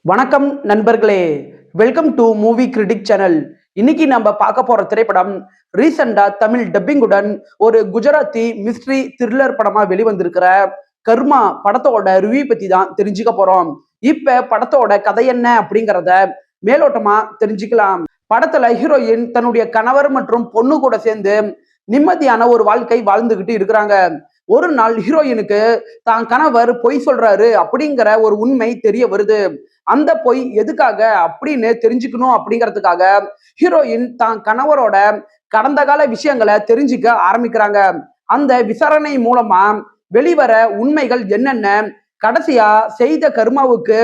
வணக்கம் நண்பர்களே, welcome to movie critic channel. இன்னைக்கு நம்ம பார்க்க போற திரைப்படம் ரீசெண்டா தமிழ் டப்பிங்குடன் ஒரு குஜராத்தி மிஸ்ட்ரி த்ரில்லர் படமா வெளிவந்திருக்கிற கர்மா படத்தோட ரிவ்யூ பத்தி தான் தெரிஞ்சுக்க போறோம். இப்ப படத்தோட கதை என்ன அப்படிங்கிறத மேலோட்டமா தெரிஞ்சுக்கலாம். படத்துல ஹீரோயின் தன்னுடைய கணவர் மற்றும் பொண்ணு கூட சேர்ந்து நிம்மதியான ஒரு வாழ்க்கை வாழ்ந்துகிட்டு இருக்கிறாங்க. ஒரு நாள் ஹீரோயினுக்கு தான் கணவர் பொய் சொல்றாரு அப்படிங்கிற ஒரு உண்மை தெரிய வருது. அந்த பொய் எதுக்காக அப்படின்னு தெரிஞ்சுக்கணும் அப்படிங்கிறதுக்காக ஹீரோயின் தான் கணவரோட கடந்த கால விஷயங்களை தெரிஞ்சுக்க ஆரம்பிக்கிறாங்க. அந்த விசாரணை மூலமா வெளிவர உண்மைகள் என்னென்ன, கடைசியா செய்த கர்மாவுக்கு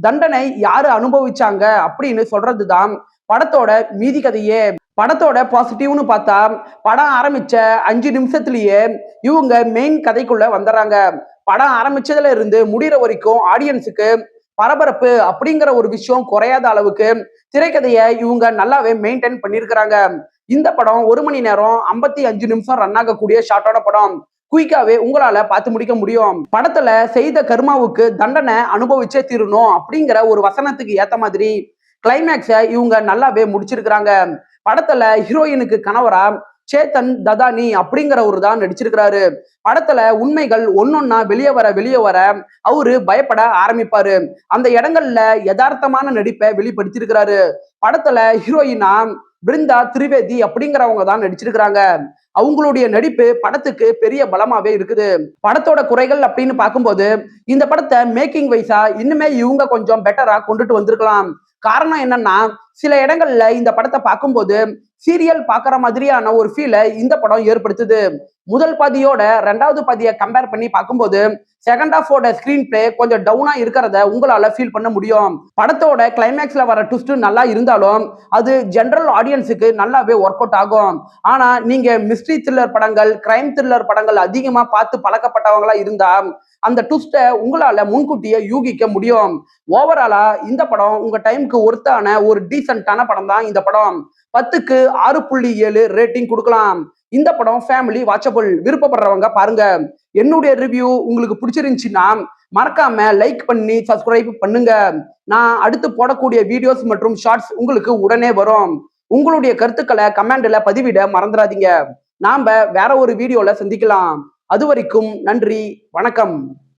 தண்டனை யாரு அனுபவிச்சாங்க அப்படின்னு சொல்றதுதான் படத்தோட மீதி கதையே. படத்தோட பாசிட்டிவ்னு பார்த்தா படம் ஆரம்பிச்ச 5 நிமிஷத்திலேயே இவங்க மெயின் கதைக்குள்ள வந்துடுறாங்க. படம் ஆரம்பிச்சதுல இருந்து முடிகிற வரைக்கும் ஆடியன்ஸுக்கு பரபரப்பு அப்படிங்கிற ஒரு விஷயம் குறையாத அளவுக்கு திரைக்கதையை இவங்க நல்லாவே மெயின்டைன் பண்ணியிருக்கிறாங்க. இந்த படம் 1 மணி நேரம் 55 நிமிஷம் ரன் ஆகக்கூடிய ஷார்ட்டான படம். குயிக்காவே உங்களால பார்த்து முடிக்க முடியும். படத்துல செய்த கர்மாவுக்கு தண்டனை அனுபவிச்சே தீரணும் அப்படிங்கிற ஒரு வசனத்துக்கு ஏத்த மாதிரி கிளைமேக்ஸை இவங்க நல்லாவே முடிச்சிருக்கிறாங்க. படத்துல ஹீரோயினுக்கு கணவரா சேத்தன் ததானி அப்படிங்கிறவரு தான் நடிச்சிருக்கிறாரு. படத்துல உண்மைகள் ஒன்னொன்னா வெளியே வர அவரு பயப்பட ஆரம்பிப்பாரு. அந்த இடங்கள்ல யதார்த்தமான நடிப்பை வெளிப்படுத்தியிருக்கிறாரு. படத்துல ஹீரோயினா பிருந்தா திரிவேதி அப்படிங்கிறவங்க தான் நடிச்சிருக்கிறாங்க. அவங்களுடைய நடிப்பு படத்துக்கு பெரிய பலமாவே இருக்குது. படத்தோட குறைகள் அப்படின்னு பார்க்கும்போது இந்த படத்தை மேக்கிங் வைஸா இன்னுமே இவங்க கொஞ்சம் பெட்டரா கொண்டுட்டு வந்திருக்கலாம். காரணம் என்னன்னா, சில இடங்கள்ல இந்த படத்தை பார்க்கும்போது சீரியல் பாக்குற மாதிரியான ஒரு ஃபீலை இந்த படம் ஏற்படுத்துது. முதல் பாதியோட 2வது பாதியை கம்பேர் பண்ணி பார்க்கும்போது செகண்ட் ஹாஃபோட ஸ்கிரீன் பிளே கொஞ்சம் டவுனா இருக்கிறத உங்களால ஃபீல் பண்ண முடியும். படத்தோட கிளைமேக்ஸ்ல வர ட்விஸ்ட் நல்லா இருந்தாலும் அது ஜெனரல் ஆடியன்ஸுக்கு நல்லாவே ஒர்க் அவுட் ஆகும். ஆனா நீங்க மிஸ்ட்ரி த்ரில்லர் படங்கள், கிரைம் த்ரில்லர் படங்கள் அதிகமா பார்த்து பழக்கப்பட்டவங்களா இருந்தா அந்த ட்விஸ்ட்டை உங்களால முன்கூட்டியே யூகிக்க முடியும். ஓவராலா இந்த படம் உங்க டைமுக்கு ஒர்த்தான ஒரு டீசென்டான படம் தான் இந்த படம். 10க்கு 6.7 ரேட்டிங் கொடுக்கலாம். இந்த படம் ஃபேமிலி வாட்சபிள். விருப்பப்படுறவங்க பாருங்க. என்னுடைய ரிவ்யூ உங்களுக்கு பிடிச்சிருந்துச்சுன்னா மறக்காம லைக் பண்ணி சப்ஸ்கிரைப் பண்ணுங்க. நான் அடுத்து போடக்கூடிய வீடியோஸ் மற்றும் ஷார்ட்ஸ் உங்களுக்கு உடனே வரும். உங்களுடைய கருத்துக்களை கமெண்ட்ல பதிவிட மறந்துடாதீங்க. நாம வேற ஒரு வீடியோல சந்திக்கலாம். அது வரைக்கும் நன்றி, வணக்கம்.